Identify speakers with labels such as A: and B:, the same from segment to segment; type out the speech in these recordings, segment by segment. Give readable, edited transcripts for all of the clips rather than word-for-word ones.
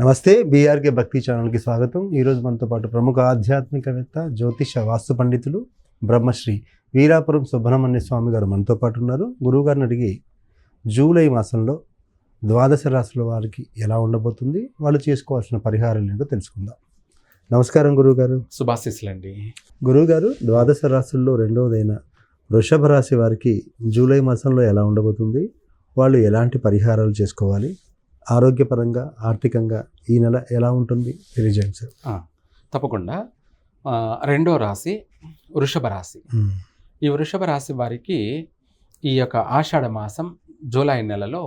A: నమస్తే, బీఆర్కే భక్తి ఛానల్కి స్వాగతం. ఈరోజు మనతో పాటు ప్రముఖ ఆధ్యాత్మికవేత్త, జ్యోతిష వాస్తు పండితులు బ్రహ్మశ్రీ వీరాపురం సుబ్రహ్మణ్య స్వామి గారు మనతో పాటు ఉన్నారు. గురువుగారిని అడిగి జూలై మాసంలో ద్వాదశ రాశుల వారికి ఎలా ఉండబోతుంది, వాళ్ళు చేసుకోవాల్సిన పరిహారాలు ఏంటో తెలుసుకుందాం. నమస్కారం గురువుగారు.
B: శుభాశీస్సులండి.
A: గురువుగారు, ద్వాదశ రాశుల్లో రెండవదైన వృషభ రాశి వారికి జూలై మాసంలో ఎలా ఉండబోతుంది, వాళ్ళు ఎలాంటి పరిహారాలు చేసుకోవాలి, ఆరోగ్యపరంగా ఆర్థికంగా ఈ నెల ఎలా ఉంటుంది తెలియజేయండి సార్.
B: తప్పకుండా. రెండో రాశి వృషభ రాశి. ఈ వృషభ రాశి వారికి ఈ యొక్క ఆషాఢ మాసం జూలై నెలలో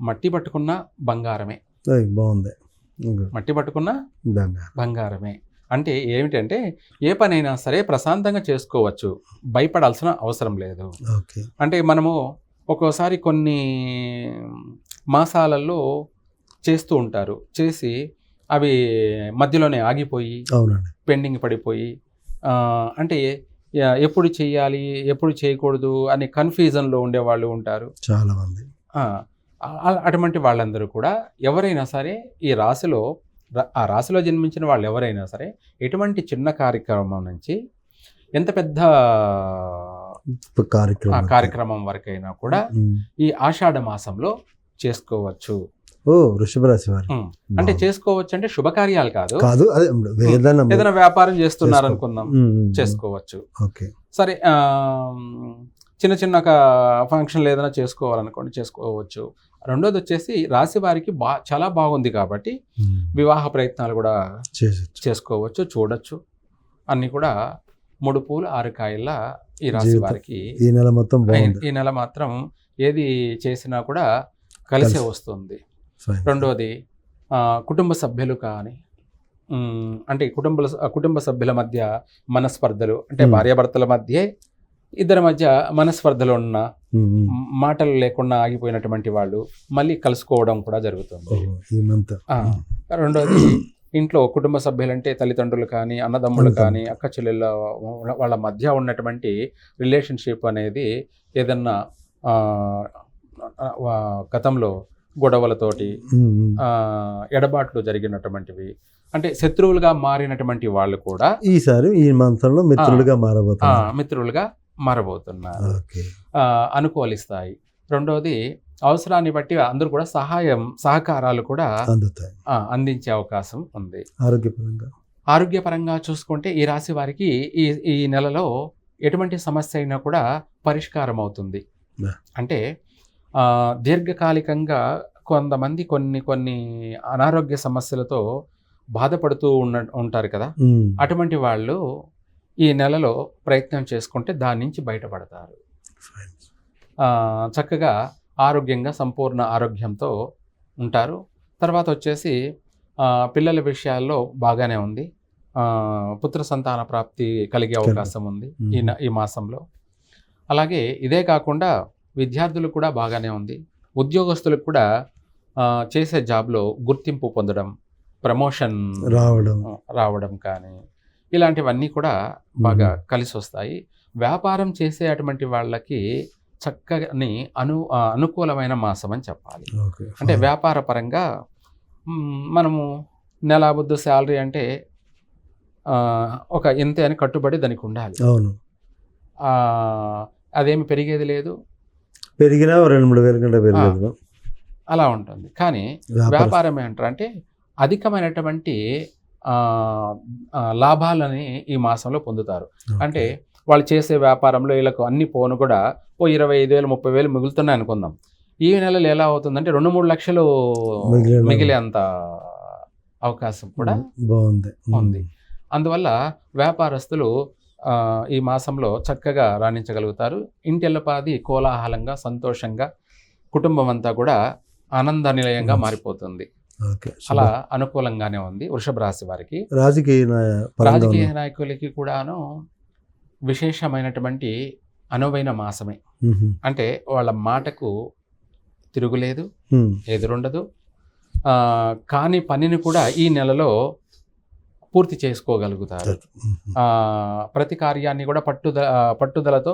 B: మట్టి పట్టుకున్న బంగారమే.
A: బాగుంది.
B: మట్టి పట్టుకున్న బంగారమే అంటే ఏమిటంటే ఏ పనైనా సరే ప్రశాంతంగా చేసుకోవచ్చు, భయపడాల్సిన అవసరం లేదు. అంటే మనము ఒక్కోసారి కొన్ని మాసాలలో చేస్తూ ఉంటారు, చేసి అవి మధ్యలోనే ఆగిపోయి పెండింగ్ పడిపోయి అంటే ఎప్పుడు చేయాలి ఎప్పుడు చేయకూడదు అనే కన్ఫ్యూజన్లో ఉండేవాళ్ళు ఉంటారు
A: చాలామంది.
B: అటువంటి వాళ్ళందరూ కూడా ఎవరైనా సరే ఈ రాశిలో ఆ రాశిలో జన్మించిన వాళ్ళు ఎవరైనా సరే ఎటువంటి చిన్న కార్యక్రమం నుంచి ఎంత పెద్ద కార్యక్రమం వరకైనా కూడా ఈ ఆషాఢ మాసంలో చేసుకోవచ్చు.
A: వృషభ రాశి వారు
B: అంటే చేసుకోవచ్చు అంటే శుభకార్యాలు కాదు,
A: ఏదైనా
B: వ్యాపారం చేస్తున్నారు అనుకుందాం, చేసుకోవచ్చు. సరే, చిన్న చిన్న ఫంక్షన్లు ఏదైనా చేసుకోవాలనుకోండి చేసుకోవచ్చు. రెండోది వచ్చేసి రాశి వారికి చాలా బాగుంది కాబట్టి వివాహ ప్రయత్నాలు కూడా చేసుకోవచ్చు, చూడొచ్చు. అన్ని కూడా 3 పూలు 6 కాయల్లా ఈ రాశి వారికి ఈ నెల మాత్రం ఏది చేసినా కూడా కలిసే వస్తుంది. రెండోది కుటుంబ సభ్యులు కానీ అంటే కుటుంబ సభ్యుల మధ్య మనస్పర్ధలు, అంటే భార్యాభర్తల మధ్య ఇద్దరి మధ్య మనస్పర్ధలు ఉన్న మాటలు లేకుండా ఆగిపోయినటువంటి వాళ్ళు మళ్ళీ కలుసుకోవడం కూడా జరుగుతుంది. రెండోది ఇంట్లో కుటుంబ సభ్యులంటే తల్లిదండ్రులు కానీ అన్నదమ్ములు కానీ అక్క చెల్లెళ్ళ వాళ్ళ మధ్య ఉన్నటువంటి రిలేషన్షిప్ అనేది ఏదన్నా గతంలో గొడవలతోటి ఎడబాట్లు జరిగినటువంటివి, అంటే శత్రువులుగా మారినటువంటి వాళ్ళు కూడా
A: ఈసారి ఈ మంత్రంలో
B: మిత్రులుగా మారబోతున్నారు, అనుకూలిస్తాయి. రెండోది అవసరాన్ని బట్టి అందరూ కూడా సహకారాలు కూడా అందించే అవకాశం ఉంది. ఆరోగ్యపరంగా చూసుకుంటే ఈ రాశి వారికి ఈ నెలలో ఎటువంటి సమస్య అయినా కూడా పరిష్కారం అవుతుంది. అంటే దీర్ఘకాలికంగా కొంతమంది కొన్ని అనారోగ్య సమస్యలతో బాధపడుతూ ఉంటారు కదా, అటువంటి వాళ్ళు ఈ నెలలో ప్రయత్నం చేసుకుంటే దాని నుంచి బయటపడతారు. చక్కగా ఆరోగ్యంగా సంపూర్ణ ఆరోగ్యంతో ఉంటారు. తర్వాత వచ్చేసి పిల్లల విషయాల్లో బాగానే ఉంది, పుత్ర సంతాన ప్రాప్తి కలిగే అవకాశం ఉంది ఈ మాసంలో. అలాగే ఇదే కాకుండా విద్యార్థులకు కూడా బాగానే ఉంది. ఉద్యోగస్తులకు కూడా చేసే జాబ్లో గుర్తింపు పొందడం, ప్రమోషన్ రావడం కానీ ఇలాంటివన్నీ కూడా బాగా కలిసి వస్తాయి. వ్యాపారం చేసే అటువంటి వాళ్ళకి చక్కని అనుకూలమైన మాసం అని చెప్పాలి. అంటే వ్యాపార పరంగా మనము నెలాబుద్దు శాలరీ అంటే ఒక ఇంతే అని కట్టుబడి దానికి ఉండాలి. అదేమి పెరిగేది లేదు,
A: పెరిగినా 2-3 వేల కంటే పెరిగేది
B: అలా ఉంటుంది. కానీ వ్యాపారం ఏంటారు అంటే అధికమైనటువంటి లాభాలని ఈ మాసంలో పొందుతారు. అంటే వాళ్ళు చేసే వ్యాపారంలో వీళ్ళకు అన్ని పోను కూడా 25,000 30,000 మిగులుతున్నాయి అనుకుందాం. ఈ నెలలో ఎలా అవుతుందంటే 2-3 లక్షలు మిగిలేంత అవకాశం కూడా ఉంది. అందువల్ల వ్యాపారస్తులు ఈ మాసంలో చక్కగా రాణించగలుగుతారు. ఇంటిల్లపాది కోలాహలంగా సంతోషంగా కుటుంబం అంతా కూడా ఆనంద నిలయంగా మారిపోతుంది. అలా అనుకూలంగానే ఉంది వృషభ రాశి వారికి. రాజకీయ నాయకులకి కూడాను విశేషమైనటువంటి అనువైన మాసమే. అంటే వాళ్ళ మాటకు తిరుగులేదు, ఎదురుండదు. కాని పనిని కూడా ఈ నెలలో పూర్తి చేసుకోగలుగుతారు. ప్రతి కార్యాన్ని కూడా పట్టుదలతో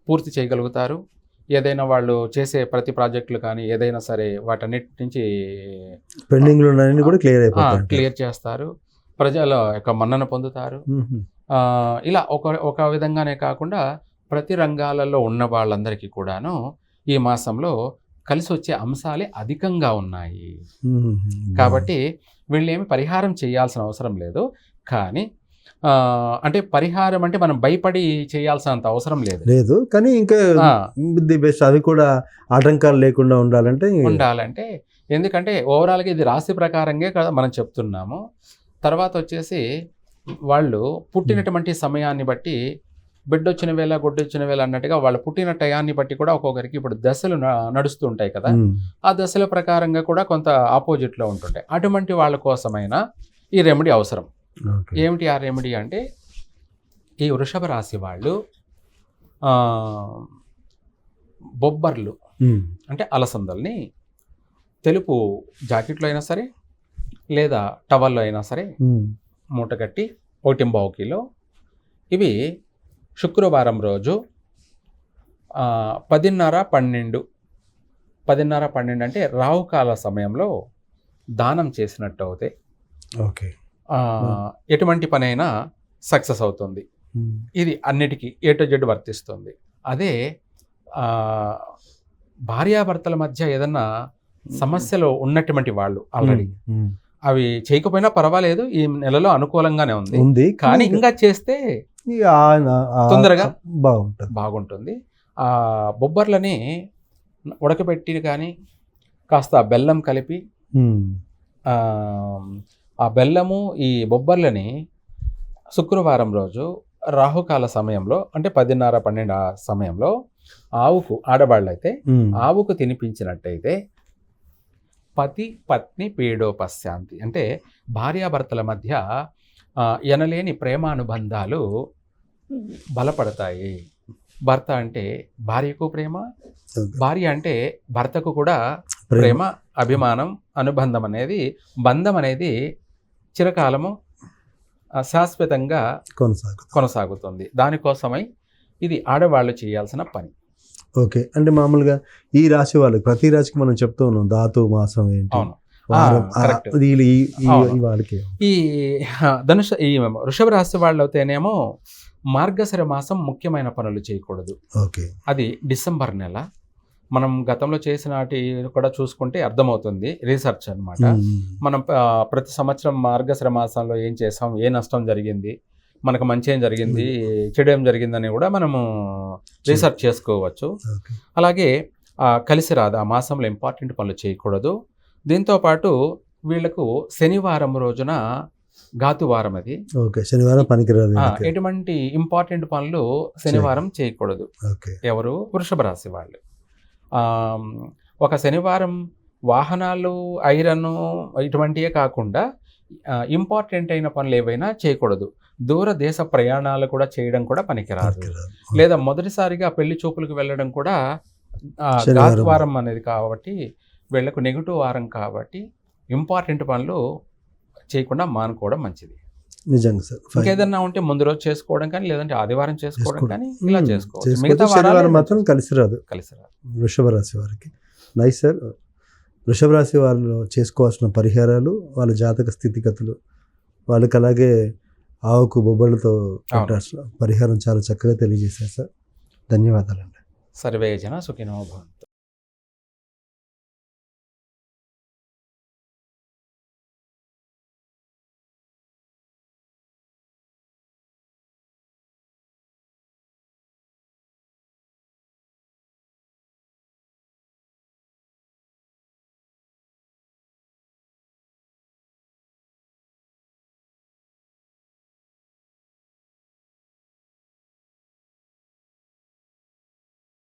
B: పూర్తి చేయగలుగుతారు. ఏదైనా వాళ్ళు చేసే ప్రతి ప్రాజెక్టులు కానీ ఏదైనా సరే వాటన్నిటి నుంచి
A: పెండింగ్ లో ఉన్నాయని కూడా క్లియర్ అయిపోతాయి.
B: క్లియర్ చేస్తారు, ప్రజల యొక్క మన్నన పొందుతారు. ఇలా ఒక విధంగానే కాకుండా ప్రతి రంగాలలో ఉన్న వాళ్ళందరికీ కూడాను ఈ మాసంలో కలిసి వచ్చే అంశాలే అధికంగా ఉన్నాయి. కాబట్టి వీళ్ళేమి పరిహారం చేయాల్సిన అవసరం లేదు. కానీ అంటే పరిహారం అంటే మనం భయపడి చేయాల్సినంత అవసరం లేదు. కానీ
A: ఇంకా ది బెస్ట్ అవి కూడా ఆటంకాలు లేకుండా ఉండాలంటే
B: ఎందుకంటే ఓవరాల్గా ఇది రాశి ప్రకారంగా కదా మనం చెప్తున్నాము. తర్వాత వచ్చేసి వాళ్ళు పుట్టినటువంటి సమయాన్ని బట్టి బిడ్డొచ్చిన వేళ గొడ్డొచ్చిన వేళ అన్నట్టుగా వాళ్ళు పుట్టిన టయాన్ని బట్టి కూడా ఒక్కొక్కరికి ఇప్పుడు దశలు నడుస్తూ ఉంటాయి కదా, ఆ దశల ప్రకారంగా కూడా కొంత ఆపోజిట్లో ఉంటుంటాయి. అటువంటి వాళ్ళ కోసమైనా ఈ రెమెడీ అవసరం. ఏమిటి ఆ రెమెడీ అంటే, ఈ వృషభ రాశి వాళ్ళు బొబ్బర్లు అంటే అలసందల్ని తెలుపు జాకెట్లో అయినా సరే లేదా టవల్లో అయినా సరే మూటగట్టి 1.5 కిలో ఇవి శుక్రవారం రోజు 10:30-12 అంటే రాహుకాల సమయంలో దానం చేసినట్టు అవుతే ఎటువంటి పని అయినా సక్సెస్ అవుతుంది. ఇది అన్నిటికీ A to Z వర్తిస్తుంది. అదే భార్యాభర్తల మధ్య ఏదన్నా సమస్యలు ఉన్నటువంటి వాళ్ళు ఆల్రెడీ అవి చేయకపోయినా పర్వాలేదు, ఈ నెలలో అనుకూలంగానే ఉంది, కానీ ఇంకా చేస్తే తొందరగా బాగుంటుంది. ఆ బొబ్బర్లని ఉడకబెట్టి కానీ కాస్త బెల్లం కలిపి ఆ బెల్లము ఈ బొబ్బర్లని శుక్రవారం రోజు రాహుకాల సమయంలో అంటే 10:30-12 ఆ సమయంలో ఆవుకు, ఆడవాళ్ళైతే ఆవుకు తినిపించినట్టయితే పతి పత్ని పీడోపశాంతి అంటే భార్యాభర్తల మధ్య ఎనలేని ప్రేమానుబంధాలు బలపడతాయి. భర్త అంటే భార్యకు ప్రేమ, భార్య అంటే భర్తకు కూడా ప్రేమ, అభిమానం, అనుబంధం అనేది, బంధం అనేది చిరకాలము శాశ్వతంగా కొనసాగుతుంది. దానికోసమై ఇది ఆడవాళ్ళు చేయాల్సిన పని.
A: ఓకే, అంటే మామూలుగా ఈ రాశి వాళ్ళకి ప్రతి రాశికి మనం చెప్తూ ఉన్నాం ధాతు మాసం ఏంటి.
B: అవును,
A: ఈ
B: ధనుష ఈ వృషభ రాశి వాళ్ళు అయితేనేమో మార్గశిర మాసం ముఖ్యమైన పనులు చేయకూడదు. అది డిసెంబర్ నెల. మనం గతంలో చేసినటి కూడా చూసుకుంటే అర్థమవుతుంది, రీసెర్చ్ అన్నమాట. మనం ప్రతి సంవత్సరం మార్గశిర మాసంలో ఏం చేసాం, ఏ నష్టం జరిగింది, మనకు మంచి ఏం జరిగింది, చెడు ఏం జరిగిందని కూడా మనము రీసెర్చ్ చేసుకోవచ్చు. అలాగే కలిసి రాదు, ఆ మాసంలో ఇంపార్టెంట్ పనులు చేయకూడదు. దీంతోపాటు వీళ్లకు శనివారం రోజున ఘాతువారం, అది
A: శనివారం పనికిరాదు.
B: ఎటువంటి ఇంపార్టెంట్ పనులు శనివారం చేయకూడదు. ఎవరు? వృషభ రాశి వాళ్ళు. ఒక శనివారం వాహనాలు, ఐరన్ ఇటువంటివే కాకుండా ఇంపార్టెంట్ అయిన పనులు ఏవైనా చేయకూడదు. దూర దేశ ప్రయాణాలు కూడా చేయడం కూడా పనికిరాదు. లేదా మొదటిసారిగా పెళ్లి చూపులకు వెళ్ళడం కూడా ఘాతువారం అనేది కాబట్టి వీళ్ళకు నెగిటివ్ వారం కాబట్టి ఇంపార్టెంట్ పనులు చేయకుండా మానుకోవడం మంచిది.
A: నిజంగా సార్.
B: ఇంకేదన్నా ఉంటే ముందు రోజు చేసుకోవడం కానీ, లేదంటే ఆదివారం చేసుకోవడం కానీ ఇలా చేసుకోవచ్చు.
A: మిగతా శనివారం మాత్రం కలిసి రాదు వృషభ రాశి వారికి. Nice sir. వృషభ రాశి వాళ్ళు చేసుకోవాల్సిన పరిహారాలు, వాళ్ళ జాతక స్థితిగతులు, వాళ్ళకి అలాగే ఆవుకు బొబ్బలతో పరిహారం చాలా చక్కగా తెలియజేశారు సార్. ధన్యవాదాలండి.
B: సర్వే జన సుఖినో భవంతు.